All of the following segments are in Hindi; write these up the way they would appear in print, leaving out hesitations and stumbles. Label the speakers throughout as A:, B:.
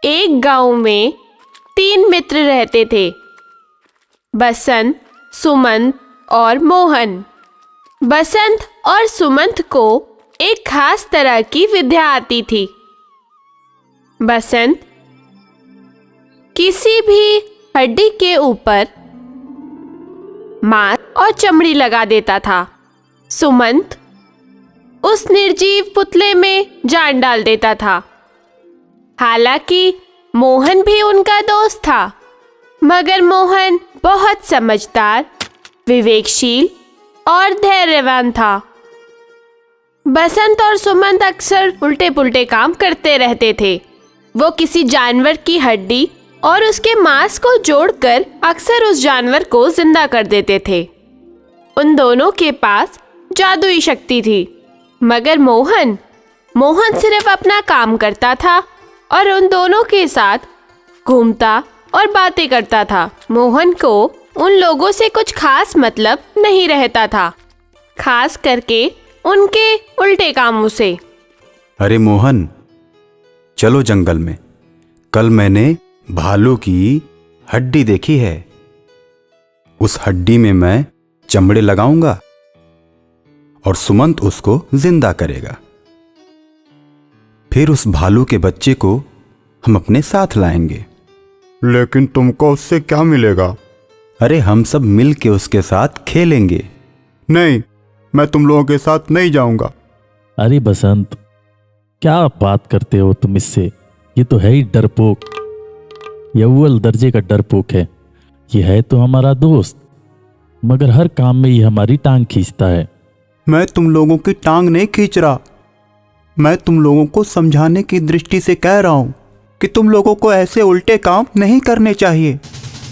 A: एक गांव में 3 मित्र रहते थे, बसंत, सुमंत और मोहन। बसंत और सुमंत को एक खास तरह की विद्या आती थी। बसंत किसी भी हड्डी के ऊपर मांस और चमड़ी लगा देता था। सुमंत उस निर्जीव पुतले में जान डाल देता था। हालांकि मोहन भी उनका दोस्त था, मगर मोहन बहुत समझदार, विवेकशील और धैर्यवान था। बसंत और सुमंत अक्सर उल्टे पुल्टे काम करते रहते थे। वो किसी जानवर की हड्डी और उसके मांस को जोड़कर अक्सर उस जानवर को जिंदा कर देते थे। उन दोनों के पास जादुई शक्ति थी, मगर मोहन सिर्फ अपना काम करता था और उन दोनों के साथ घूमता और बातें करता था। मोहन को उन लोगों से कुछ खास मतलब नहीं रहता था, खास करके उनके उल्टे कामों से।
B: अरे मोहन, चलो जंगल में। कल मैंने भालू की हड्डी देखी है। उस हड्डी में मैं चमड़े लगाऊंगा और सुमंत उसको जिंदा करेगा। फिर उस भालू के बच्चे को हम अपने साथ लाएंगे।
C: लेकिन तुमको उससे क्या मिलेगा?
B: अरे हम सब मिल के उसके साथ खेलेंगे।
C: नहीं, मैं तुम लोगों के साथ नहीं जाऊंगा।
D: अरे बसंत, क्या बात करते हो तुम इससे? ये तो है ही डरपोक, ये अव्वल दर्जे का डरपोक है। ये है तो हमारा दोस्त, मगर हर काम में ये हमारी टांग खींचता है।
C: मैं तुम लोगों की टांग नहीं खींच रहा। मैं तुम लोगों को समझाने की दृष्टि से कह रहा हूं कि तुम लोगों को ऐसे उल्टे काम नहीं करने चाहिए।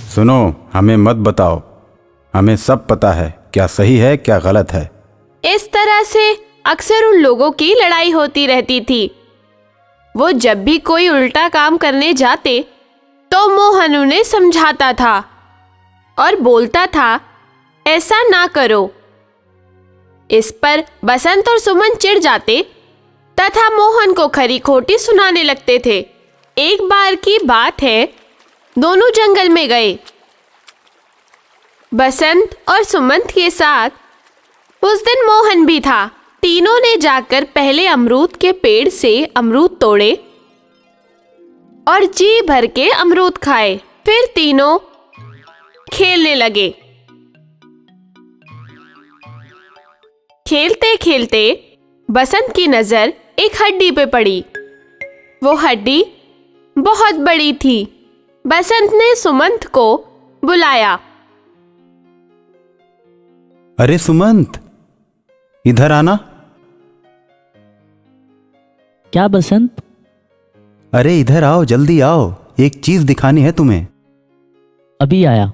B: सुनो, हमें मत बताओ, हमें सब पता है क्या सही है क्या गलत है।
A: इस तरह से अक्सर उन लोगों की लड़ाई होती रहती थी। वो जब भी कोई उल्टा काम करने जाते तो मोहन उन्हें समझाता था और बोलता था, ऐसा ना करो। इस पर बसंत और सुमन चिढ़ जाते तथा मोहन को खरी खोटी सुनाने लगते थे। एक बार की बात है, दोनों जंगल में गए। बसंत और सुमंत के साथ उस दिन मोहन भी था। तीनों ने जाकर पहले अमरूद के पेड़ से अमरूद तोड़े और जी भर के अमरूद खाए। फिर तीनों खेलने लगे। खेलते खेलते बसंत की नजर एक हड्डी पे पड़ी। वो हड्डी बहुत बड़ी थी। बसंत ने सुमंत को बुलाया।
B: अरे सुमंत, इधर आना।
E: क्या बसंत?
B: अरे इधर आओ, जल्दी आओ, एक चीज दिखानी है तुम्हें।
E: अभी आया।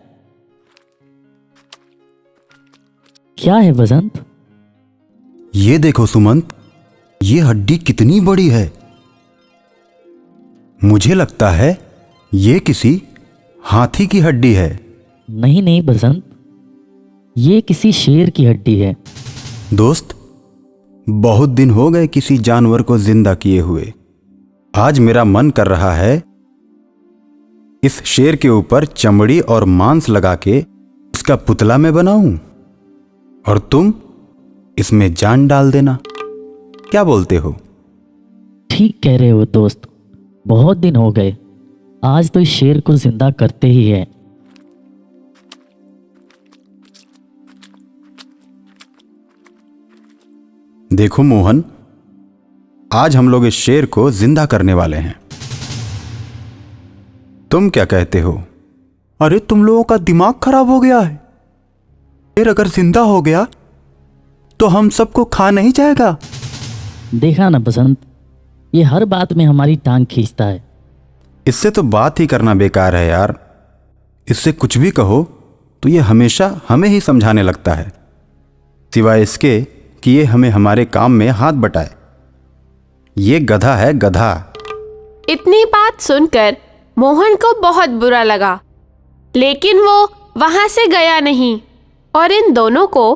E: क्या है बसंत?
B: ये देखो सुमंत, ये हड्डी कितनी बड़ी है। मुझे लगता है ये किसी हाथी की हड्डी है।
E: नहीं नहीं बसंत, ये किसी शेर की हड्डी है।
B: दोस्त, बहुत दिन हो गए किसी जानवर को जिंदा किए हुए। आज मेरा मन कर रहा है इस शेर के ऊपर चमड़ी और मांस लगा के इसका पुतला मैं बनाऊं और तुम इसमें जान डाल देना। क्या बोलते हो?
E: ठीक कह रहे हो दोस्त, बहुत दिन हो गए। आज तो इस शेर को जिंदा करते ही है।
B: देखो मोहन, आज हम लोग इस शेर को जिंदा करने वाले हैं। तुम क्या कहते हो?
C: अरे तुम लोगों का दिमाग खराब हो गया है। शेर अगर जिंदा हो गया तो हम सबको खा नहीं जाएगा।
E: देखा ना बसंत, ये हर बात में हमारी टांग खींचता है।
B: इससे तो बात ही करना बेकार है यार। इससे कुछ भी कहो तो ये हमेशा हमें ही समझाने लगता है, सिवाय इसके कि ये हमें हमारे काम में हाथ बटाए। ये गधा है, गधा।
A: इतनी बात सुनकर मोहन को बहुत बुरा लगा, लेकिन वो वहां से गया नहीं और इन दोनों को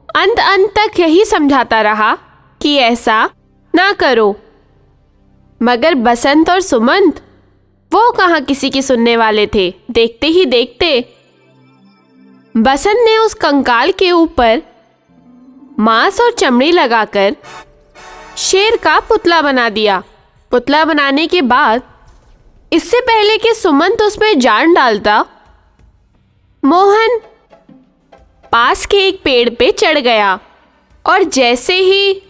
A: अंत तक यही समझाता रहा कि ऐसा ना करो। मगर बसंत और सुमंत वो कहाँ किसी की सुनने वाले थे। देखते ही देखते बसंत ने उस कंकाल के ऊपर मांस और चमड़ी लगाकर शेर का पुतला बना दिया। पुतला बनाने के बाद इससे पहले कि सुमंत उसमें जान डालता, मोहन पास के एक पेड़ पे चढ़ गया और जैसे ही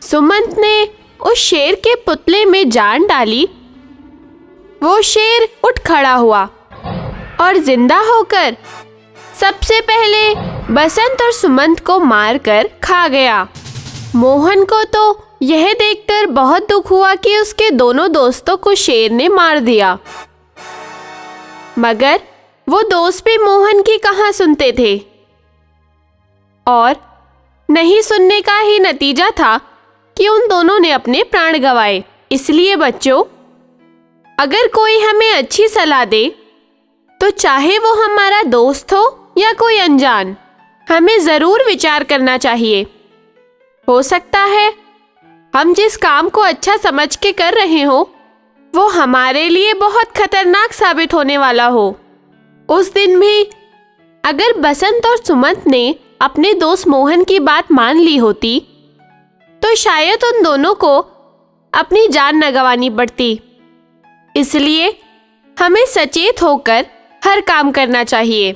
A: सुमंत ने उस शेर के पुतले में जान डाली, वो शेर उठ खड़ा हुआ और जिंदा होकर सबसे पहले बसंत और सुमंत को मारकर खा गया। मोहन को तो यह देखकर बहुत दुख हुआ कि उसके दोनों दोस्तों को शेर ने मार दिया, मगर वो दोस्त भी मोहन की कहाँ सुनते थे और नहीं सुनने का ही नतीजा था कि उन दोनों ने अपने प्राण गंवाए। इसलिए बच्चों, अगर कोई हमें अच्छी सलाह दे तो चाहे वो हमारा दोस्त हो या कोई अनजान, हमें जरूर विचार करना चाहिए। हो सकता है हम जिस काम को अच्छा समझ के कर रहे हो वो हमारे लिए बहुत खतरनाक साबित होने वाला हो। उस दिन भी अगर बसंत और सुमंत ने अपने दोस्त मोहन की बात मान ली होती तो शायद उन दोनों को अपनी जान न गंवानी पड़ती। इसलिए हमें सचेत होकर हर काम करना चाहिए।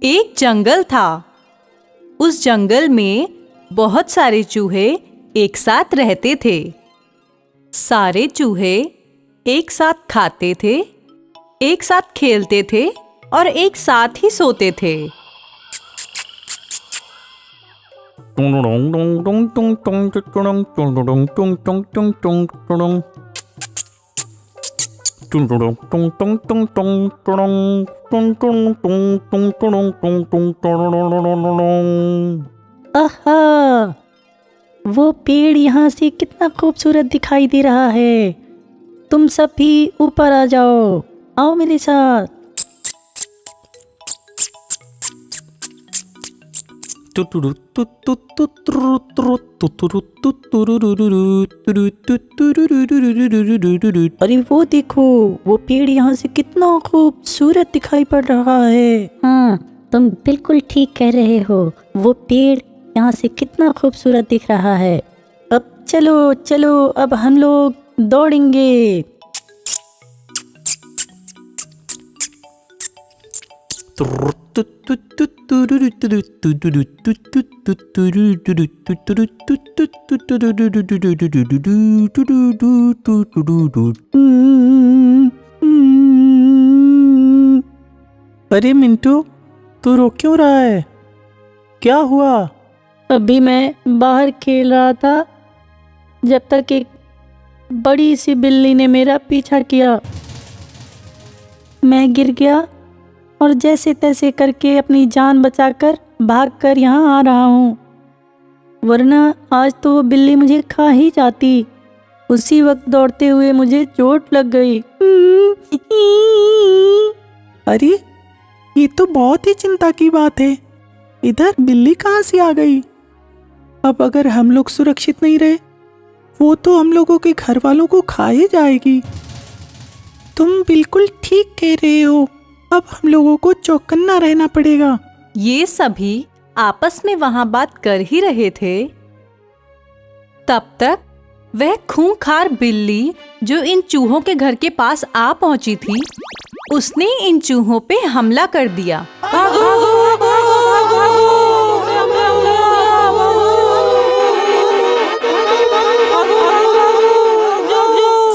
F: एक जंगल था। उस जंगल में बहुत सारे चूहे एक साथ रहते थे। सारे चूहे एक साथ खाते थे, एक साथ खेलते थे और एक साथ ही सोते थे।
E: आहा, वो पेड़ यहाँ से कितना खूबसूरत दिखाई दे रहा है। तुम सब भी ऊपर आ जाओ, आओ मेरे साथ। अरे वो देखो, वो पेड़ यहाँ से कितना खूबसूरत दिखाई पड़ रहा है। हाँ, तुम बिल्कुल ठीक कह रहे हो। वो पेड़ यहाँ से कितना खूबसूरत दिख रहा है। अब चलो चलो, अब हम लोग दौड़ेंगे।
C: अरे मिंटू, तू रो क्यों रहा है? क्या हुआ?
E: अभी मैं बाहर खेल रहा था, जब तक एक बड़ी सी बिल्ली ने मेरा पीछा किया। मैं गिर गया और जैसे तैसे करके अपनी जान बचाकर भागकर यहाँ आ रहा हूँ, वरना आज तो वो बिल्ली मुझे खा ही जाती। उसी वक्त दौड़ते हुए मुझे चोट लग गई।
C: अरे ये तो बहुत ही चिंता की बात है। इधर बिल्ली कहाँ से आ गई? अब अगर हम लोग सुरक्षित नहीं रहे, वो तो हम लोगों के घर वालों को खा ही जाएगी। तुम बिल्कुल ठीक कह रहे हो। अब हम लोगों को चौकन्ना रहना पड़ेगा।
F: ये सभी आपस में वहां बात कर ही रहे थे। तब तक वह खूंखार बिल्ली जो इन चूहों के घर के पास आ पहुंची थी, उसने इन चूहों पे हमला कर दिया।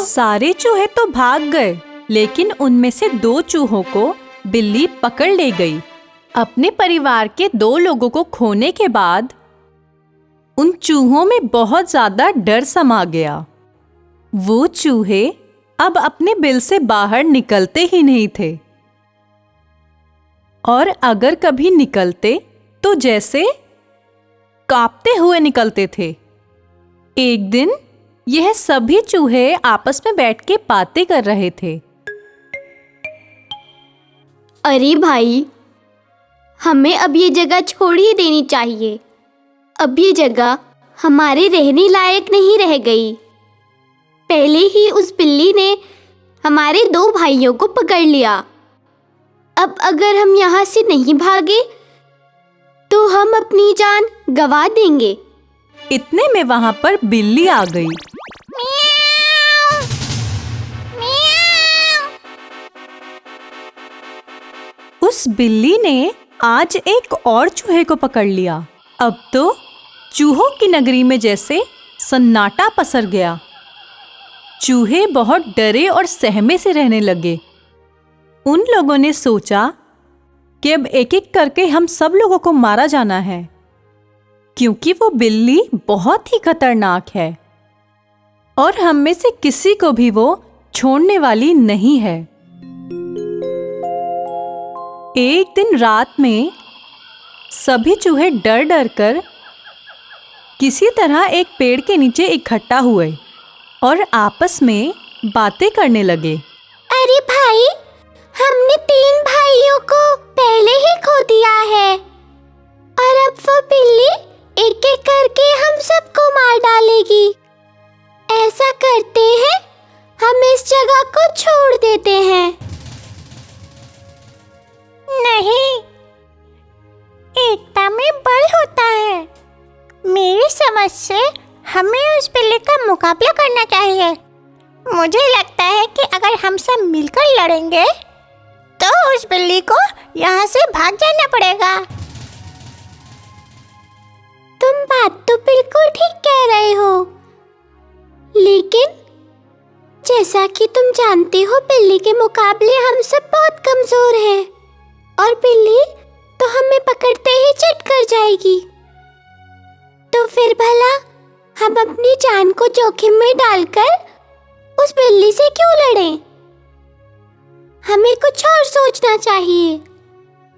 F: सारे चूहे तो भाग गए, लेकिन उनमें से 2 चूहों को बिल्ली पकड़ ले गई। अपने परिवार के 2 लोगों को खोने के बाद उन चूहों में बहुत ज्यादा डर समा गया। वो चूहे अब अपने बिल से बाहर निकलते ही नहीं थे, और अगर कभी निकलते तो जैसे कांपते हुए निकलते थे। एक दिन यह सभी चूहे आपस में बैठ के बातें कर रहे थे।
G: अरे भाई, हमें अब ये जगह छोड़ ही देनी चाहिए। अब ये जगह हमारे रहने लायक नहीं रह गई। पहले ही उस बिल्ली ने हमारे 2 भाइयों को पकड़ लिया। अब अगर हम यहाँ से नहीं भागे तो हम अपनी जान गंवा देंगे।
F: इतने में वहां पर बिल्ली आ गई। उस बिल्ली ने आज एक और चूहे को पकड़ लिया। अब तो चूहों की नगरी में जैसे सन्नाटा पसर गया। चूहे बहुत डरे और सहमे से रहने लगे। उन लोगों ने सोचा कि अब एक एक करके हम सब लोगों को मारा जाना है, क्योंकि वो बिल्ली बहुत ही खतरनाक है और हम में से किसी को भी वो छोड़ने वाली नहीं है। एक दिन रात में सभी चूहे डर डर कर किसी तरह एक पेड़ के नीचे इकट्ठा हुए और आपस में बातें करने लगे।
G: अरे भाई, हमने 3 भाइयों को पहले ही खो दिया है और अब वो बिल्ली एक एक करके हम सबको मार डालेगी। ऐसा करते हैं, हम इस जगह को छोड़ देते हैं। नहीं, एकता में बल होता है। मेरी समझ से हमें उस बिल्ली का मुकाबला करना चाहिए। मुझे लगता है कि अगर हम सब मिलकर लड़ेंगे तो उस बिल्ली को यहाँ से भाग जाना पड़ेगा। तुम बात तो बिल्कुल ठीक कह रहे हो, लेकिन जैसा कि तुम जानते हो, बिल्ली के मुकाबले हम सब बहुत कमजोर हैं और बिल्ली तो हमें पकड़ते ही चट कर जाएगी। तो फिर भला हम अपनी जान को जोखिम में डालकर उस बिल्ली से क्यों लड़ें? हमें कुछ और सोचना चाहिए।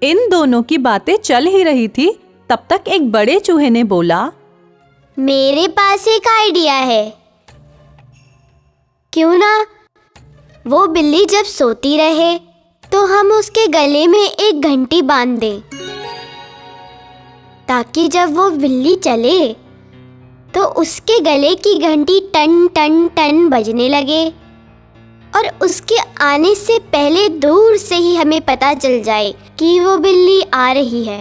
F: इन दोनों की बातें चल ही रही थी, तब तक एक बड़े चूहे ने बोला,
G: मेरे पास एक आइडिया है। क्यों ना वो बिल्ली जब सोती रहे तो हम उसके गले में एक घंटी बांध दें, ताकि जब वो बिल्ली चले तो उसके गले की घंटी टन टन टन बजने लगे और उसके आने से पहले दूर से ही हमें पता चल जाए कि वो बिल्ली आ रही है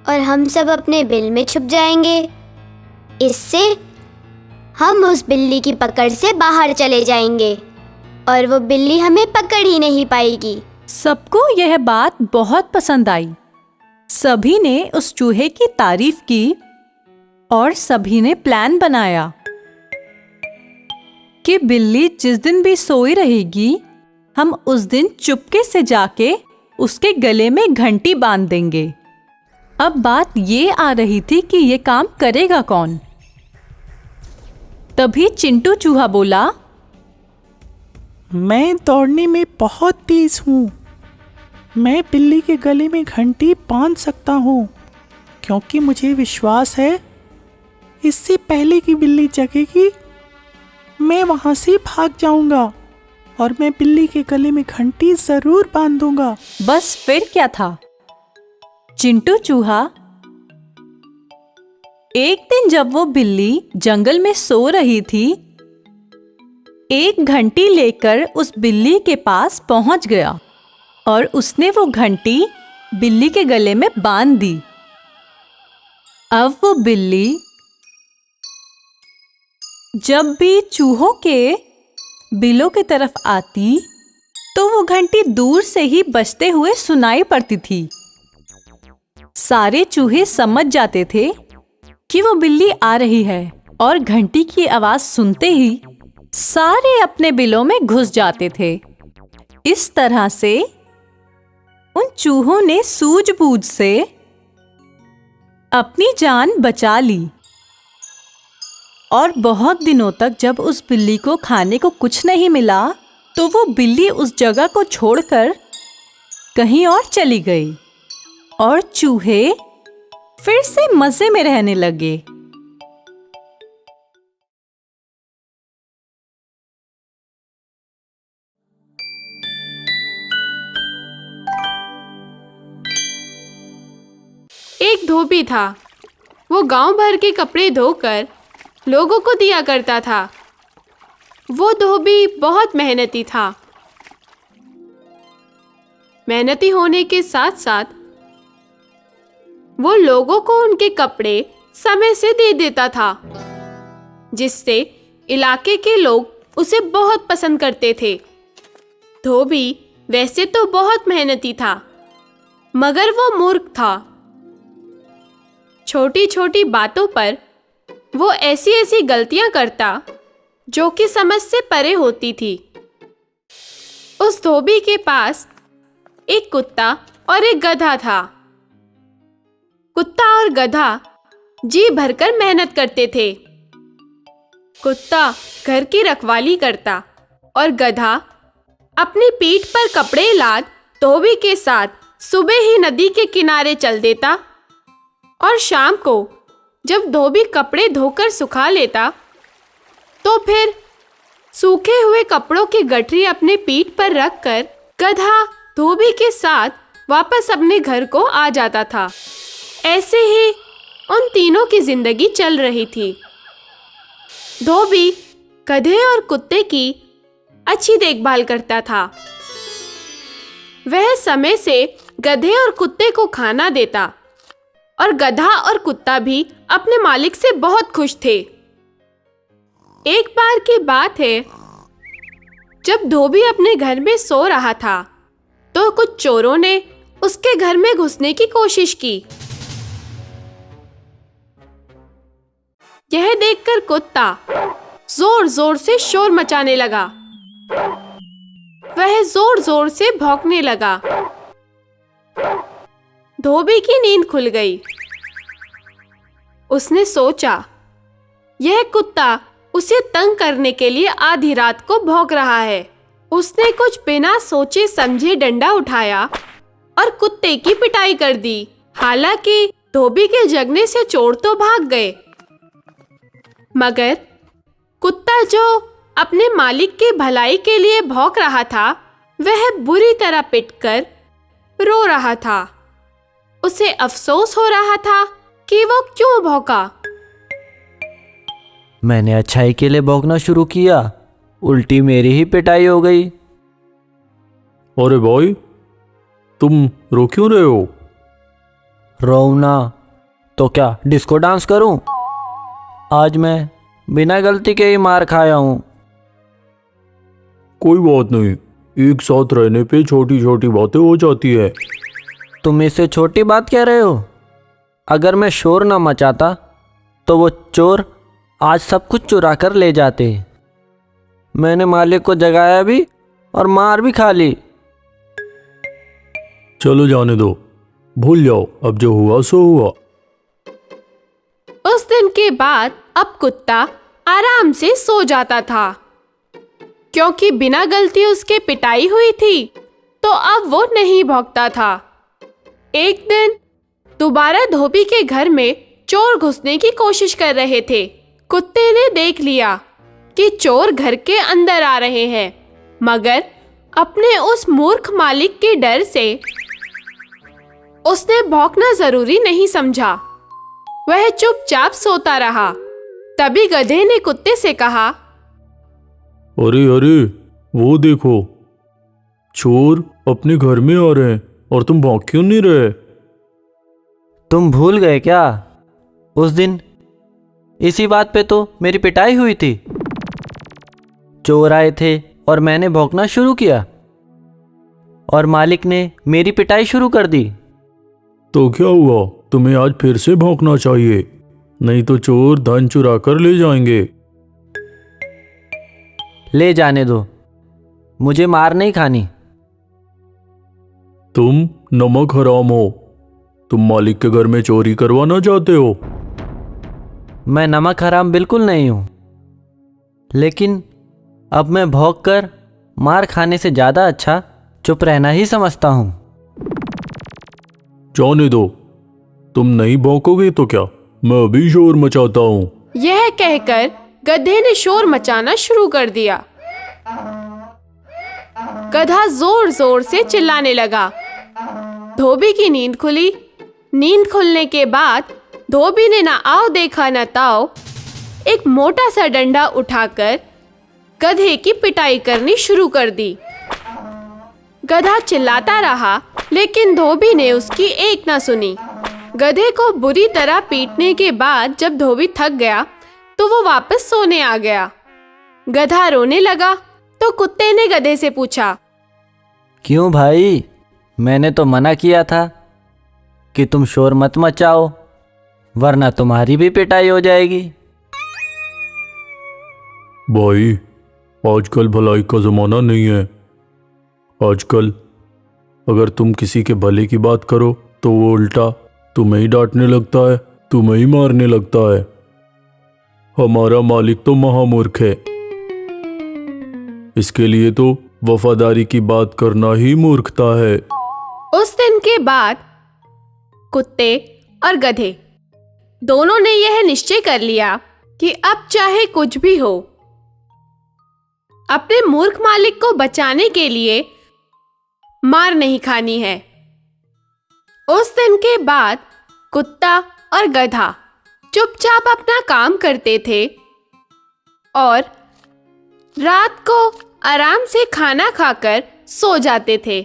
G: और हम सब अपने बिल में छुप जाएंगे। इससे हम उस बिल्ली की पकड़ से बाहर चले जाएंगे और वो बिल्ली हमें पकड़ ही नहीं पाएगी।
F: सबको यह बात बहुत पसंद आई। सभी ने उस चूहे की तारीफ की और सभी ने प्लान बनाया कि बिल्ली जिस दिन भी सोई रहेगी, हम उस दिन चुपके से जाके उसके गले में घंटी बांध देंगे। अब बात ये आ रही थी कि ये काम करेगा कौन। तभी चिंटू चूहा बोला,
C: मैं दौड़ने में बहुत तेज हूँ। मैं बिल्ली के गले में घंटी बांध सकता हूँ, क्योंकि मुझे विश्वास है इससे पहले कि बिल्ली जगेगी मैं वहाँ से भाग जाऊंगा और मैं बिल्ली के गले में घंटी जरूर बांध दूंगा।
F: बस फिर क्या था। चिंटू चूहा एक दिन जब वो बिल्ली जंगल में सो रही थी, एक घंटी लेकर उस बिल्ली के पास पहुंच गया और उसने वो घंटी बिल्ली के गले में बांध दी। अब वो बिल्ली जब भी चूहों के बिलों की तरफ आती तो वो घंटी दूर से ही बजते हुए सुनाई पड़ती थी। सारे चूहे समझ जाते थे कि वो बिल्ली आ रही है और घंटी की आवाज सुनते ही सारे अपने बिलों में घुस जाते थे। इस तरह से उन चूहों ने सूझबूझ से अपनी जान बचा ली और बहुत दिनों तक जब उस बिल्ली को खाने को कुछ नहीं मिला तो वो बिल्ली उस जगह को छोड़कर कहीं और चली गई और चूहे फिर से मजे में रहने लगे।
A: धोबी था। वो गांव भर के कपड़े धोकर लोगों को दिया करता था। वो धोबी बहुत मेहनती था। मेहनती होने के साथ साथ वो लोगों को उनके कपड़े समय से दे देता था, जिससे इलाके के लोग उसे बहुत पसंद करते थे। धोबी वैसे तो बहुत मेहनती था, मगर वो मूर्ख था। छोटी छोटी बातों पर वो ऐसी ऐसी गलतियां करता जो कि समझ से परे होती थी। उस धोबी के पास एक कुत्ता और एक गधा था। कुत्ता और गधा जी भरकर मेहनत करते थे। कुत्ता घर की रखवाली करता और गधा अपनी पीठ पर कपड़े लाद धोबी के साथ सुबह ही नदी के किनारे चल देता और शाम को जब धोबी कपड़े धोकर सुखा लेता तो फिर सूखे हुए कपड़ों की गठरी अपने पीठ पर रखकर गधा धोबी के साथ वापस अपने घर को आ जाता था। ऐसे ही उन तीनों की जिंदगी चल रही थी। धोबी गधे और कुत्ते की अच्छी देखभाल करता था। वह समय से गधे और कुत्ते को खाना देता और गधा और कुत्ता भी अपने मालिक से बहुत खुश थे। एक बार की बात है, जब धोबी अपने घर में सो रहा था तो कुछ चोरों ने उसके घर में घुसने की कोशिश की। यह देखकर कुत्ता जोर जोर से शोर मचाने लगा। वह जोर जोर से भौंकने लगा। धोबी की नींद खुल गई। उसने सोचा, यह कुत्ता उसे तंग करने के लिए आधी रात को भौंक रहा है। उसने कुछ बिना सोचे समझे डंडा उठाया और कुत्ते की पिटाई कर दी। हालांकि धोबी के जगने से चोर तो भाग गए, मगर कुत्ता जो अपने मालिक की भलाई के लिए भौंक रहा था, वह बुरी तरह पिटकर रो रहा था। उसे अफसोस हो रहा था कि वो क्यों भौंका।
H: मैंने अच्छाई के लिए भौंकना शुरू किया, उल्टी मेरी ही पिटाई हो गई।
I: अरे भाई, तुम रो क्यों रहे हो?
H: रोऊं ना तो क्या डिस्को डांस करूं? आज मैं बिना गलती के ही मार खाया हूं।
I: कोई बात नहीं, एक साथ रहने पे छोटी छोटी बातें हो जाती है।
H: तुम इससे छोटी बात कह रहे हो? अगर मैं शोर ना मचाता तो वो चोर आज सब कुछ चुरा कर ले जाते। मैंने मालिक को जगाया भी और मार भी खा ली।
I: चलो जाने दो, भूल जाओ, अब जो हुआ सो हुआ।
A: उस दिन के बाद अब कुत्ता आराम से सो जाता था। क्योंकि बिना गलती उसके पिटाई हुई थी तो अब वो नहीं भौंकता था। एक दिन दोबारा धोबी के घर में चोर घुसने की कोशिश कर रहे थे। कुत्ते ने देख लिया कि चोर घर के अंदर आ रहे हैं, मगर अपने उस मूर्ख मालिक के डर से उसने भौंकना जरूरी नहीं समझा। वह चुपचाप सोता रहा। तभी गधे ने कुत्ते से कहा,
I: अरे अरे, वो देखो, चोर अपने घर में आ रहे हैं और तुम भौंक क्यों नहीं रहे?
H: तुम भूल गए क्या? उस दिन इसी बात पे तो मेरी पिटाई हुई थी। चोर आए थे और मैंने भौंकना शुरू किया और मालिक ने मेरी पिटाई शुरू कर दी।
I: तो क्या हुआ? तुम्हें आज फिर से भौंकना चाहिए, नहीं तो चोर धन चुरा कर ले जाएंगे।
H: ले जाने दो, मुझे मार नहीं खानी।
I: तुम नमक हराम हो। तुम मालिक के घर में चोरी करवाना चाहते हो?
H: मैं नमक हराम बिल्कुल नहीं हूं, लेकिन अब मैं भौंक कर मार खाने से ज़्यादा अच्छा चुप रहना ही समझता हूं।
I: जाने दो, तुम नहीं भौंकोगे तो क्या, मैं अभी शोर मचाता हूं।
A: यह कहकर गधे ने शोर मचाना शुरू कर दिया। गधा जोर जोर से चिल्लाने लगा। धोबी की नींद खुली। नींद खुलने के बाद धोबी ने ना आओ देखा न ताओ एक मोटा सा डंडा उठाकर गधे की पिटाई करनी शुरू कर दी। गधा चिल्लाता रहा, लेकिन धोबी ने उसकी एक ना सुनी। गधे को बुरी तरह पीटने के बाद जब धोबी थक गया तो वो वापस सोने आ गया। गधा रोने लगा तो कुत्ते ने गधे से पूछा,
H: क्यों भाई, मैंने तो मना किया था कि तुम शोर मत मचाओ, वरना तुम्हारी भी पिटाई हो जाएगी।
I: भाई, आजकल भलाई का ज़माना नहीं है। आजकल अगर तुम किसी के भले की बात करो तो वो उल्टा तुम्हें ही डांटने लगता है, तुम्हें ही मारने लगता है। हमारा मालिक तो महामूर्ख है। इसके लिए तो वफादारी की बात करना ही मूर्खता है।
A: उस दिन के बाद कुत्ते और गधे दोनों ने यह निश्चय कर लिया कि अब चाहे कुछ भी हो, अपने मूर्ख मालिक को बचाने के लिए मार नहीं खानी है। उस दिन के बाद कुत्ता और गधा चुपचाप अपना काम करते थे और रात को आराम से खाना खाकर सो जाते थे।